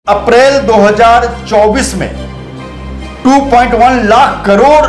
अप्रैल 2024 में 2.1 लाख करोड़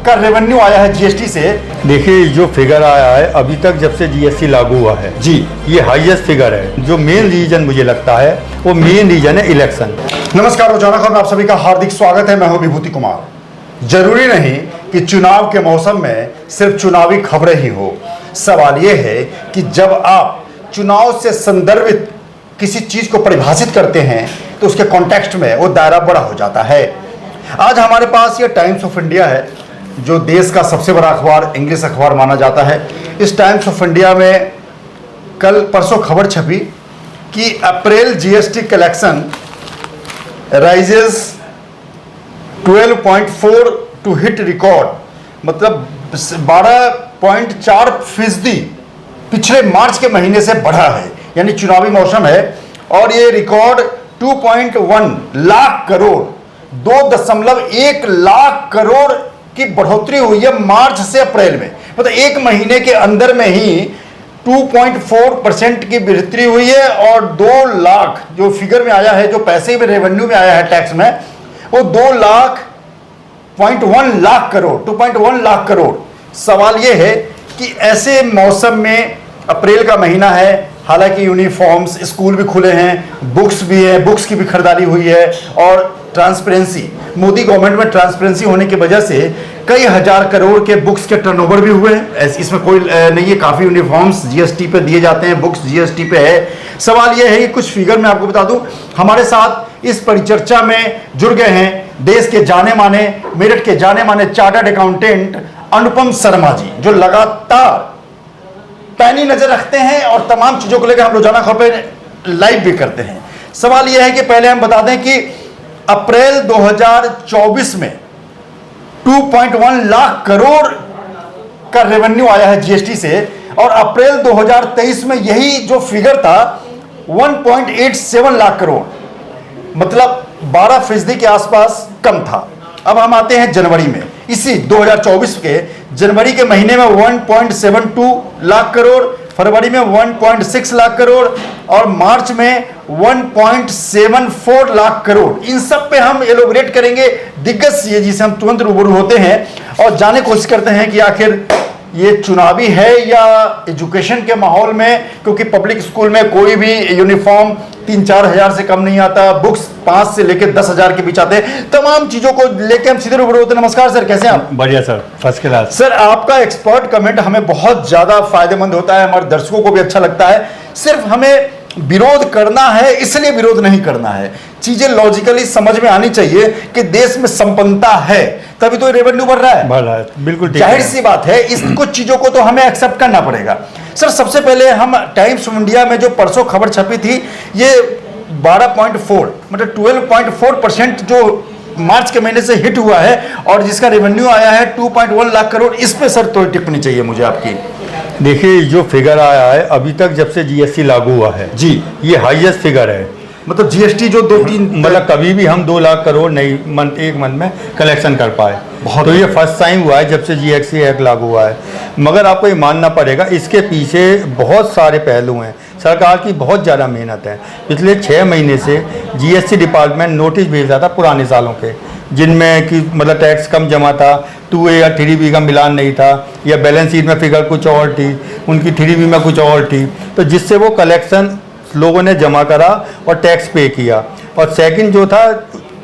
का रेवेन्यू आया है जीएसटी से। देखिए जो फिगर आया है अभी तक जब से जीएसटी लागू हुआ है जी, ये हाईएस्ट फिगर है। जो मेन रीजन मुझे लगता है वो मेन रीजन है इलेक्शन। नमस्कार, रोजाना खबर में आप सभी का हार्दिक स्वागत है। मैं हूं विभूति कुमार। जरूरी नहीं कि चुनाव के मौसम में सिर्फ चुनावी खबरें ही हो। सवाल यह है कि जब आप चुनाव से संदर्भित किसी चीज को परिभाषित करते हैं तो उसके कॉन्टेक्स्ट में वो दायरा बड़ा हो जाता है। आज हमारे पास ये टाइम्स ऑफ इंडिया है जो देश का सबसे बड़ा अखबार, इंग्लिश अखबार माना जाता है। इस टाइम्स ऑफ इंडिया में कल परसों खबर छपी कि April GST collection rises 12.4 to hit record, मतलब 12.4% पिछले मार्च के महीने से बढ़ा है। यानी चुनावी मौसम है और ये रिकॉर्ड 2.1 लाख करोड़, 2.1 लाख करोड़ की बढ़ोतरी हुई है मार्च से अप्रैल में। मतलब एक महीने के अंदर में ही 2.4% की बढ़ोतरी हुई है और 2 लाख जो फिगर में आया है, जो पैसे में रेवेन्यू में आया है टैक्स में, वो 2.1 लाख करोड़, 2.1 लाख करोड़। सवाल ये है कि ऐसे मौसम में अप्रैल का महीना है, हालांकि यूनिफॉर्म्स, स्कूल भी खुले हैं, बुक्स भी है, बुक्स की भी खरीदारी हुई है और ट्रांसपेरेंसी, मोदी गवर्नमेंट में ट्रांसपेरेंसी होने की वजह से कई हजार करोड़ के बुक्स के टर्नओवर भी हुए हैं। इसमें कोई नहीं है, काफ़ी यूनिफॉर्म्स जीएसटी पे दिए जाते हैं, बुक्स जीएसटी पे है। सवाल यह है कि कुछ फिगर मैं आपको बता दूं। हमारे साथ इस परिचर्चा में जुड़ गए हैं देश के जाने माने, मेरठ के जाने माने चार्टर्ड अकाउंटेंट अनुपम शर्मा जी, जो लगातार पैनी नजर रखते हैं और तमाम चीजों को लेकर हम रोजाना खबर पे लाइव भी करते हैं। सवाल यह है कि पहले हम बता दें कि अप्रैल 2024 में 2.1 लाख करोड़ का रेवेन्यू आया है जीएसटी से और अप्रैल 2023 में यही जो फिगर था 1.87 लाख करोड़, मतलब 12% के आसपास कम था। अब हम आते हैं जनवरी में। इसी 2024 के जनवरी के महीने में 1.72 लाख करोड़, फरवरी में 1.6 लाख करोड़ और मार्च में 1.74 लाख करोड़। इन सब पे हम एलोबरेट करेंगे, दिग्गज सीए जी से हम तुरंत रूबरू होते हैं और जानने की कोशिश करते हैं कि आखिर ये चुनावी है या एजुकेशन के माहौल में, क्योंकि पब्लिक स्कूल में कोई भी यूनिफॉर्म 3-4 हजार से कम नहीं आता, बुक्स 5 से लेकर 10 हजार के बीच आते हैं। तमाम चीजों को लेकर हम सीधे रूबरू होते हैं। नमस्कार सर, कैसे हैं आप? बढ़िया सर, फर्स्ट क्लास। सर, आपका एक्सपर्ट कमेंट हमें बहुत ज्यादा फायदेमंद होता है, हमारे दर्शकों को भी अच्छा लगता है। सिर्फ हमें विरोध करना है इसलिए विरोध नहीं करना है, चीजें लॉजिकली समझ में आनी चाहिए कि देश में संपन्नता है तभी तो रेवेन्यू बढ़ रहा है, बिल्कुल जाहिर सी बात है। इस कुछ चीजों को तो हमें एक्सेप्ट करना पड़ेगा। सर, सबसे पहले हम टाइम्स ऑफ इंडिया में जो परसों खबर छपी थी, ये 12.4 मतलब 12.4% जो मार्च के महीने से हिट हुआ है और जिसका रेवेन्यू आया है 2.1 लाख करोड़, इस पे सर तो टिप्पणी चाहिए मुझे आपकी। देखिए जो फिगर आया है अभी तक जब से जीएसटी लागू हुआ है जी, ये हाईएस्ट फिगर है। मतलब जीएसटी जो 2-3 मतलब कभी भी हम 2 लाख करोड़ नहीं एक मंथ में कलेक्शन कर पाए। तो ये फर्स्ट टाइम हुआ है जब से जीएसटी एक्ट लागू हुआ है। मगर आपको ये मानना पड़ेगा इसके पीछे बहुत सारे पहलू हैं, सरकार की बहुत ज़्यादा मेहनत है। पिछले 6 महीने से जीएसटी डिपार्टमेंट नोटिस भेज रहा था पुराने सालों के, जिनमें कि मतलब टैक्स कम जमा था, 2A या 3B का मिलान नहीं था, या बैलेंस शीट में फिगर कुछ और थी, उनकी 3B में कुछ और थी, तो जिससे वो कलेक्शन लोगों ने जमा करा और टैक्स पे किया। और सेकंड जो था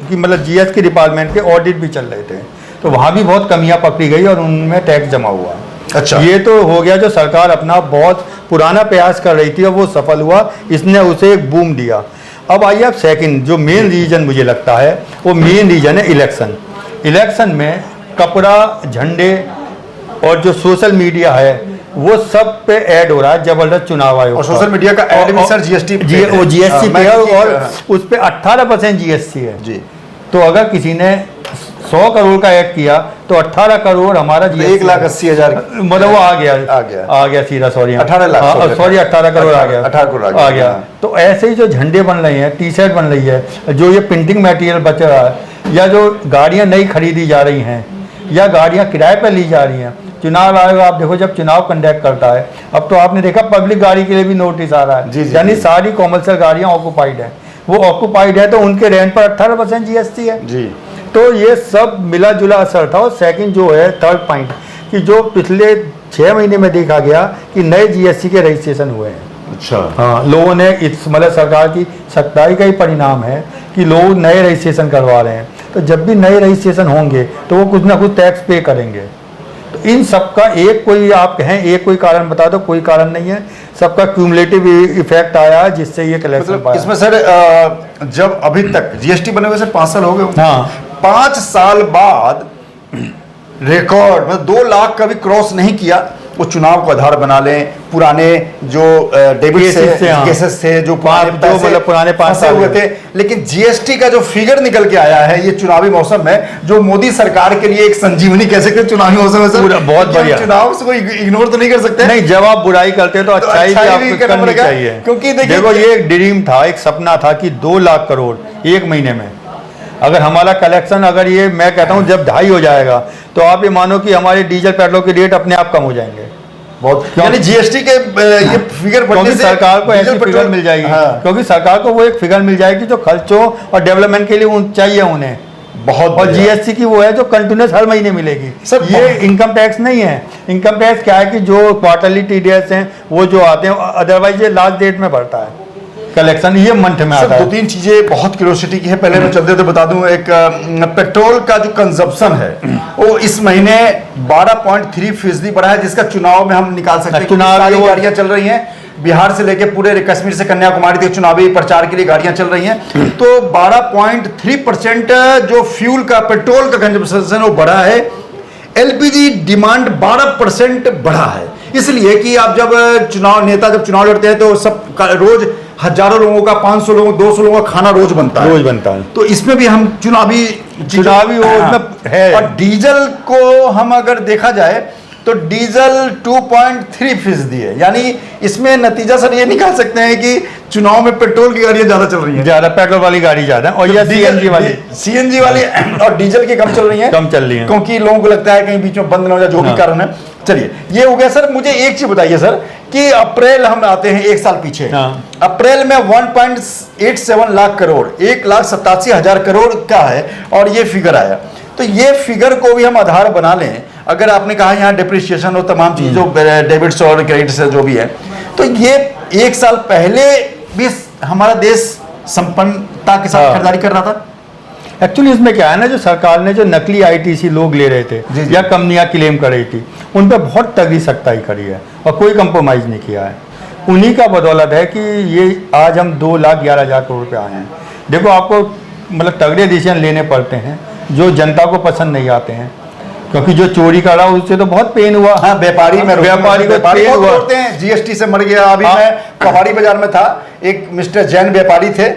कि मतलब जीएसटी डिपार्टमेंट के ऑडिट भी चल रहे थे, तो वहाँ भी बहुत कमियां पकड़ी गई और उनमें टैक्स जमा हुआ। अच्छा, ये तो हो गया जो सरकार अपना बहुत पुराना प्रयास कर रही थी और वो सफल हुआ, इसने उसे एक बूम दिया। अब आइए अब सेकंड जो मेन रीजन मुझे लगता है वो मेन रीजन है इलेक्शन। इलेक्शन में कपड़ा, झंडे और जो सोशल मीडिया है वो सब पे ऐड हो रहा है जबरदस्त चुनाव आयोग। और सोशल मीडिया का ऐड भी सर जीएसटी वो जीएसटी पे है और उस पे 18% जीएसटी है जी। तो अगर किसी ने 100 करोड़ का ऐड किया तो 18 करोड़ हमारा जीएसटी 1,80,000 मतलब वो आ गया सीधा, सॉरी 18 लाख, सॉरी 18 करोड़ आ गया, 18 करोड़ आ गया। तो ऐसे ही जो झंडे बन रहे हैं, टी शर्ट बन रही है, जो ये प्रिंटिंग मटेरियल बच रहा है, या जो गाड़ियां नई खरीदी जा रही हैं या गाड़ियां किराए पर ली जा रही हैं, चुनाव आयोग आप देखो जब चुनाव कंडक्ट करता है, अब तो आपने देखा पब्लिक गाड़ी के लिए भी नोटिस आ रहा है, यानी सारी कॉमर्शियल गाड़ियां ऑक्युपाइड है, वो ऑक्यूपाइड है तो उनके रेंट पर 18% जीएसटी है जी। तो ये सब मिला जुला असर था। और सेकंड जो है थर्ड पॉइंट कि जो पिछले 6 महीने में देखा गया कि नए जीएसटी के रजिस्ट्रेशन हुए हैं। अच्छा। हाँ, लोगों ने इस मतलब सरकार की सख्ताई का ही परिणाम है कि लोग नए रजिस्ट्रेशन करवा रहे हैं। तो जब भी नए रजिस्ट्रेशन होंगे तो वो कुछ ना कुछ टैक्स पे करेंगे। तो इन सब का एक कोई आप कहें एक कोई कारण बता दो, कोई कारण नहीं है, सबका क्यूमुलेटिव इफेक्ट आया जिससे ये कलेक्शन मतलब पाया। इसमें सर जब अभी तक जीएसटी बने हुए सर 5 साल हो गए होंगे। हाँ। 5 साल बाद रिकॉर्ड मतलब 2 लाख का भी क्रॉस नहीं किया। वो चुनाव को आधार बना लें, पुराने जो डेबिट केसेस थे जो पुराने 5 साल हुए थे, लेकिन जीएसटी का जो फिगर निकल के आया है ये चुनावी मौसम में, जो मोदी सरकार के लिए एक संजीवनी कह सकते हैं चुनावी मौसम में सर। बहुत बढ़िया। चुनाव से कोई इग्नोर तो नहीं कर सकते। नहीं, जब आप बुराई करते हैं तो अच्छाई भी आपको करनी चाहिए। क्योंकि देखो ये एक ड्रीम था, एक सपना था कि 2 लाख करोड़ एक महीने में अगर हमारा कलेक्शन, अगर ये मैं कहता हूँ जब 2.5 हो जाएगा तो आप ये मानो कि हमारे डीजल पेट्रोल के रेट अपने आप कम हो जाएंगे बहुत। यानी जीएसटी के ये फिगर क्योंकि सरकार को ऐसी फिगर मिल जाएगी। हाँ। क्योंकि सरकार को वो एक फिगर मिल जाएगी जो खर्चों और डेवलपमेंट के लिए चाहिए उन्हें बहुत। और जीएसटी की वो है जो कंटिन्यूस हर महीने मिलेगी सर। ये इनकम टैक्स नहीं है। इनकम टैक्स क्या है कि जो क्वार्टरली टीडीएस हैं वो जो आते हैं, अदरवाइज ये लास्ट डेट में बढ़ता है कलेक्शन, ये मंथ में आता है। 2-3 चीजें बहुत क्यूरियोसिटी की है। पहले मैं चलते तो बता दूं, एक पेट्रोल का जो कंजप्शन है वो इस महीने 12.3% बढ़ा है, जिसका चुनाव में हम निकाल सकते हैं। चुनावी गाड़ियां चल रही हैं बिहार से लेकर पूरे कश्मीर से कन्याकुमारी तक, चुनावी प्रचार के लिए गाड़ियां चल रही हैं। तो 12.3% जो फ्यूल का पेट्रोल का कंजप्शन वो बढ़ा है। एलपीजी डिमांड 12% बढ़ा है, इसलिए कि आप जब नेता जब चुनाव लड़ते हैं तो सब रोज हजारों लोगों का, 500 लोगों 200 लोगों का खाना रोज बनता है। तो इसमें भी हम चुनावी है। और डीजल को हम अगर देखा जाए तो डीजल 2.3% है। यानी इसमें नतीजा सर ये निकाल सकते हैं कि चुनाव में पेट्रोल की गाड़ियां ज्यादा चल रही हैं, ज्यादा पेट्रोल वाली गाड़ी ज्यादा, और ये सीएनजी वाली और डीजल की कम चल रही हैं, क्योंकि लोगों को लगता है कहीं बीच में बंद न हो जाए, जो भी कारण है। चलिए ये हो गया सर। मुझे एक चीज बताइए सर कि अप्रैल हम आते हैं 1 साल पीछे। अप्रैल में 1.87 लाख करोड़, 1,87,000 करोड़ का है और ये फिगर आया। तो ये फिगर को भी हम आधार बना लें, अगर आपने कहा यहाँ डिप्रिसिएशन और तमाम चीज जो डेबिट्स और क्रेडिट्स जो भी है, तो ये 1 साल पहले भी हमारा देश संपन्नता के साथ खरीदारी कर रहा था। एक्चुअली इसमें क्या है ना, जो सरकार ने जो नकली आईटीसी लोग ले रहे थे या कंपनियां क्लेम कर रही थी, उन पर बहुत तगड़ी सख्ताई करी है और कोई कंप्रोमाइज नहीं किया है। उन्हीं का बदौलत है कि ये आज हम 2,11,000 करोड़ पे आए हैं। देखो आपको मतलब तगड़े डिसीजन लेने पड़ते हैं जो जनता को पसंद नहीं आते हैं, क्योंकि जो चोरी करा उससे तो बहुत पेन हुआ। हाँ, व्यापारी को पेन हुआ। जीएसटी से मर गया। अभी मैं कबाड़ी बाजार में था, एक मिस्टर जैन व्यापारी थे,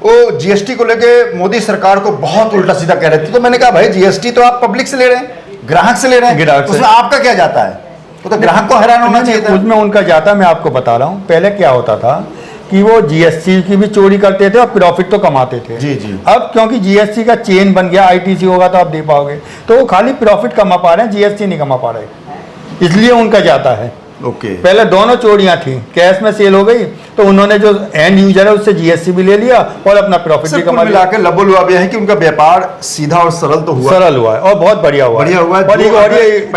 वो जीएसटी को लेके मोदी सरकार को बहुत उल्टा सीधा कह रहे थे। तो मैंने कहा भाई जीएसटी तो आप पब्लिक से ले रहे हैं, ग्राहक से ले रहे हैं, उसमें आपका क्या जाता है? तो ग्राहक को हैरान होना चाहिए था। उसमें उनका जाता, मैं आपको बता रहा हूँ। पहले क्या होता था कि वो जीएसटी की भी चोरी करते थे और प्रॉफिट तो कमाते थे। जी जी। अब क्योंकि जीएसटी का चेन बन गया, आईटीसी होगा तो आप दे पाओगे, तो वो खाली प्रॉफिट कमा पा रहे हैं, जीएसटी नहीं कमा पा रहे, इसलिए उनका जाता है। ओके। पहले दोनों चोरियां थी, कैश में सेल हो गई तो उन्होंने जो एंड यूजर है उससे जीएसटी भी ले लिया और अपना प्रॉफिट भी कमा लिया। मिलाकर लबो लुआब यह है कि उनका व्यापार सीधा और सरल तो हुआ, सरल हुआ है और बहुत बढ़िया हुआ है।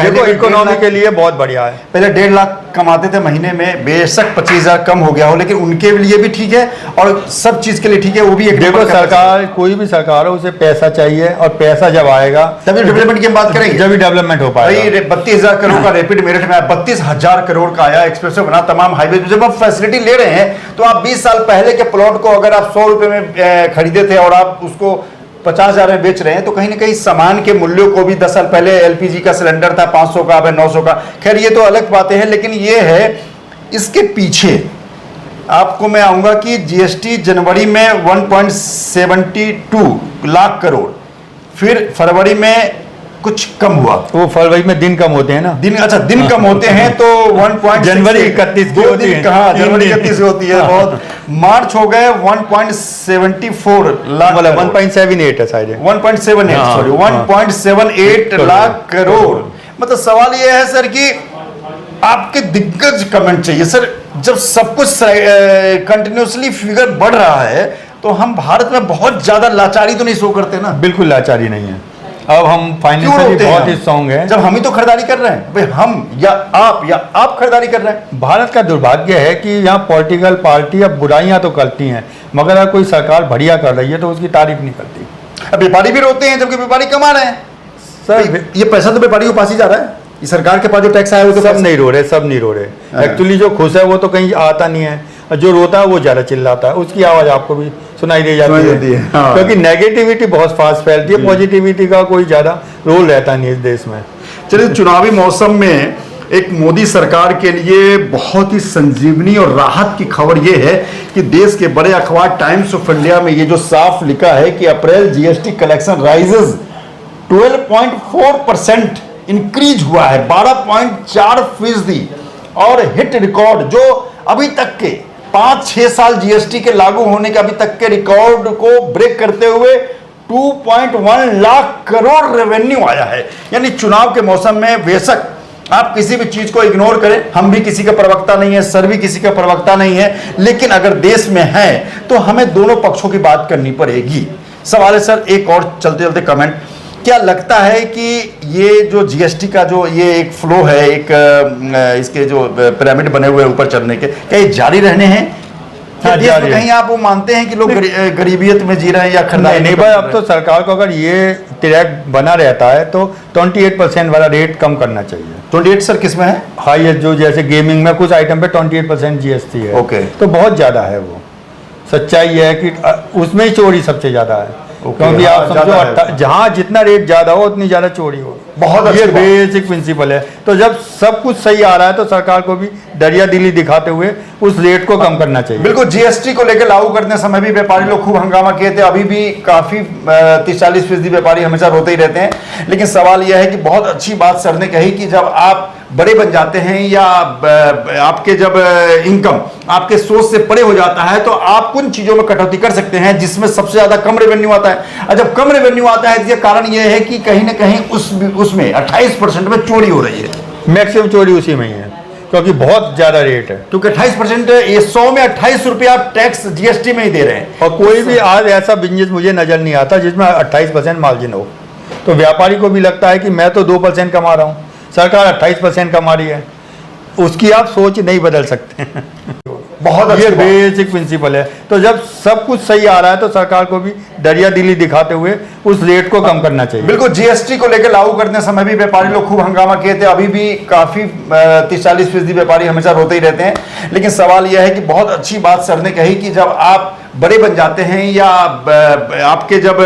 देखो इकोनॉमी के लिए बहुत बढ़िया है। पहले 1.5 लाख कमाते थे महीने में, बेशक 25,000 कम हो गया हो, लेकिन उनके लिए भी ठीक है और सब चीज के लिए ठीक है। वो भी एक देखो सरकार, कोई भी सरकार हो, उसे पैसा चाहिए और पैसा जब आएगा तभी डेवलपमेंट की बात करेंगे, जब डेवलपमेंट हो पाएगा। 32,000 करोड़ का रैपिड मेरिट में आया, 32,000 करोड़ का आया, एक्सप्रेसवे बना, तमाम हाईवे। जब आप फैसिलिटी ले रहे हैं तो आप 20 साल पहले के प्लॉट को अगर आप 100 रुपए में खरीदे थे और आप उसको 50,000 में बेच रहे हैं, तो कहीं ना कहीं सामान के मूल्यों को भी 10 साल पहले एलपीजी का सिलेंडर था 500 का, अब 900 का। खैर ये तो अलग बातें हैं, लेकिन ये है इसके पीछे आपको मैं आऊंगा कि जीएसटी जनवरी में 1.72 लाख करोड़, फिर फरवरी में कुछ कम हुआ। वो फरवरी में दिन कम होते हैं ना, दिन, अच्छा दिन कम होते हैं तो 1. जनवरी 31 की होती है, कहाँ जनवरी 31 होती है बहुत। मार्च हो गए 1.74 लाख, 1.78 है शायद, 1.78 सॉरी 1.78 लाख करोड़। मतलब सवाल ये है सर कि आपके दिग्गज कमेंट चाहिए सर, जब सब कुछ कंटिन्यूसली फिगर बढ़ रहा है तो हम भारत में बहुत ज्यादा लाचारी तो नहीं शो करते ना? बिल्कुल लाचारी नहीं है। अब हम क्यों फाइनेंशियली रोते हैं बहुत हम? स्ट्रॉन्ग हैं। जब हम ही तो खरीदारी कर रहे हैं भाई, हम या आप खरीदारी कर रहे हैं। भारत का दुर्भाग्य है कि यहाँ पॉलिटिकल पार्टी अब बुराइयां तो करती हैं, मगर अगर कोई सरकार बढ़िया कर रही है तो उसकी तारीफ नहीं करती। अब व्यापारी भी रोते हैं जबकि व्यापारी कमा रहे हैं। सर ये पैसा तो व्यापारी के पास ही जा रहा है, ये सरकार के पास जो टैक्स आया वो तो सब पैसा- नहीं रो रहे, सब नहीं रो हाँ। रहे। एक्चुअली जो खुश है वो तो कहीं आता नहीं है, और जो रोता है वो ज़्यादा चिल्लाता है, उसकी आवाज़ आपको भी सुनाई दे सुनाई जाती देती है। है, हाँ। क्योंकि नेगेटिविटी बहुत फास्ट फैलती है, पॉजिटिविटी का कोई ज़्यादा रोल रहता नहीं इस देश में। चलिए, चुनावी मौसम में एक मोदी सरकार के लिए बहुत ही संजीवनी और राहत की खबर यह है कि देश के बड़े अखबार टाइम्स ऑफ इंडिया में ये जो साफ लिखा है कि April GST collection rises 12.4% increase हुआ है, 12.4% और हिट रिकॉर्ड जो अभी तक के 5-6 साल जीएसटी के लागू होने के अभी तक के रिकॉर्ड को ब्रेक करते हुए 2.1 लाख करोड़ रेवेन्यू आया है। यानी चुनाव के मौसम में बेशक आप किसी भी चीज को इग्नोर करें, हम भी किसी का प्रवक्ता नहीं है, सर भी किसी का प्रवक्ता नहीं है, लेकिन अगर देश में है तो हमें दोनों पक्षों की बात करनी पड़ेगी। सवाल है सर, एक और चलते चलते कमेंट, क्या लगता है कि ये जो जीएसटी का जो ये एक फ्लो है, एक इसके जो पिरामिड बने हुए ऊपर चढ़ने के, क्या ये जारी रहने हैं? क्या हाँ, देश जारी में है। कहीं आप वो मानते हैं कि लोग गरीबियत में जी रहे हैं या खरीदारी नहीं में भाई, कर अब रहे तो हैं? सरकार को अगर ये ट्रैक बना रहता है तो 28% वाला रेट कम करना चाहिए। 28 सर किस में है? हाईएस्ट जो जैसे गेमिंग में कुछ आइटम पे 28% जीएसटी है। ओके। तो बहुत ज़्यादा है वो। सच्चाई है कि उसमें ही चोरी सबसे ज़्यादा है। ओके, क्योंकि हाँ, आप समझो ज़्यादा है। जहाँ जितना रेट ज़्यादा हो उतनी ज़्यादा चोरी हो। बहुत अच्छी ये बात। बेसिक प्रिंसिपल है। तो जब सब कुछ सही आ रहा है तो सरकार को भी दरिया दिली दिखाते हुए उस रेट को कम करना चाहिए। बिल्कुल, जीएसटी को लेकर लागू करने समय भी व्यापारी लोग खूब हंगामा किए थे, अभी भी काफी 30-40% व्यापारी हमेशा रोते ही रहते हैं। लेकिन सवाल यह है कि बहुत अच्छी बात सर ने कही कि जब आप बड़े बन जाते हैं या आपके जब इनकम आपके सोच से परे हो जाता है तो आप उन चीजों में कटौती कर सकते हैं जिसमें सबसे ज्यादा कम रेवेन्यू आता है। और जब कम रेवेन्यू आता है इसका कारण यह है कि कहीं ना कहीं उसमें 28% में चोरी हो रही है, मैक्सिमम चोरी उसी में ही है क्योंकि बहुत ज़्यादा रेट है। क्योंकि 28% ये 100 में 28 रुपया आप टैक्स जीएसटी में ही दे रहे हैं। और कोई भी आज ऐसा बिजनेस मुझे नज़र नहीं आता जिसमें 28% मार्जिन हो। तो व्यापारी को भी लगता है कि मैं तो 2% कमा रहा हूँ, सरकार 28% कमा रही है, उसकी आप सोच नहीं बदल सकते। बहुत ये अच्छी बात। बेसिक प्रिंसिपल है। तो जब सब कुछ सही आ रहा है तो सरकार को भी दरिया दिली दिखाते हुए उस रेट को कम करना चाहिए। बिल्कुल, जीएसटी को लेकर लागू करने समय भी व्यापारी लोग खूब हंगामा किए थे, अभी भी काफी 30-40% व्यापारी हमेशा रोते ही रहते हैं। लेकिन सवाल यह है कि बहुत अच्छी बात सर ने कही कि जब आप बड़े बन जाते हैं या आपके जब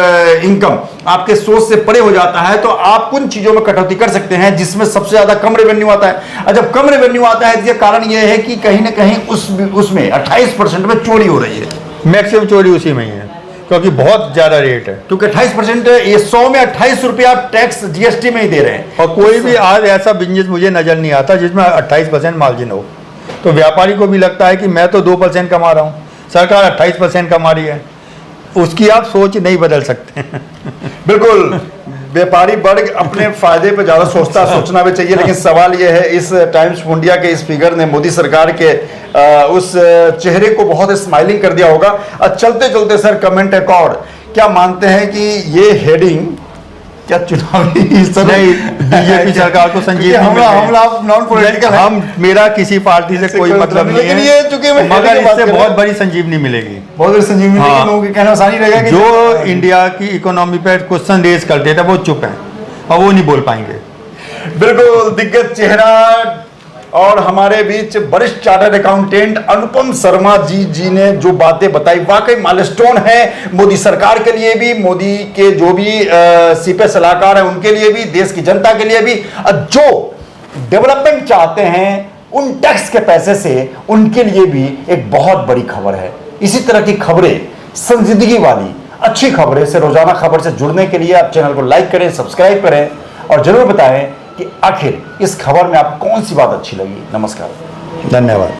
इनकम आपके सोच से परे हो जाता है तो आप उन चीजों में कटौती कर सकते हैं जिसमें सबसे ज्यादा कम रेवेन्यू आता है। और जब कम रेवेन्यू आता है इसका कारण यह है कि कहीं ना कहीं उसमें 28% में चोरी हो रही है, मैक्सिमम चोरी उसी में ही है क्योंकि बहुत ज़्यादा रेट है। क्योंकि 28% ये 100 में 28 रुपया आप टैक्स जीएसटी में ही दे रहे हैं। और कोई भी आज ऐसा बिजनेस मुझे नज़र नहीं आता जिसमें 28% मार्जिन हो। तो व्यापारी को भी लगता है कि मैं तो 2% कमा रहा हूँ, सरकार 28% कमा रही है, उसकी आप सोच नहीं बदल सकते। बिल्कुल, व्यापारी वर्ग अपने फायदे पे ज्यादा सोचना भी चाहिए। लेकिन सवाल यह है, इस टाइम्स ऑफ इंडिया के इस फिगर ने मोदी सरकार के उस चेहरे को बहुत स्माइलिंग कर दिया होगा। और चलते चलते सर कमेंट रिकॉर्ड, क्या मानते हैं कि ये हेडिंग क्या चुनावी सर नहीं, बीजेपी सरकार को संजीवनी मिल रही है। हम नॉन पॉलिटिकल हम मेरा किसी पार्टी से कोई मतलब नहीं लेकिन है, ये चूंकि मैं मगर हेडिंग की बात इससे कर रहा बहुत हूं। बड़ी संजीवनी मिलेगी। बहुत बड़ी संजीवनी, हाँ। लेकिन लोगों के कहना आसानी रहेगा कि जो इंडिया की इकोनॉमी पे क्वेश्चन रेज करते थे वो चुप हैं और वो नहीं बोल पाएंगे। बिल्कुल, दिग्गज चेहरा और हमारे बीच वरिष्ठ चार्टर्ड अकाउंटेंट अनुपम शर्मा जी ने जो बातें बताई वाकई माइलस्टोन है मोदी सरकार के लिए भी, मोदी के जो भी सीपे सलाहकार हैं उनके लिए भी, देश की जनता के लिए भी, और जो डेवलपमेंट चाहते हैं उन टैक्स के पैसे से उनके लिए भी एक बहुत बड़ी खबर है। इसी तरह की खबरें, संजीदगी वाली अच्छी खबरें से, रोजाना खबर से जुड़ने के लिए आप चैनल को लाइक करें, सब्सक्राइब करें और जरूर बताएं कि आखिर इस खबर में आपको कौन सी बात अच्छी लगी। नमस्कार, धन्यवाद।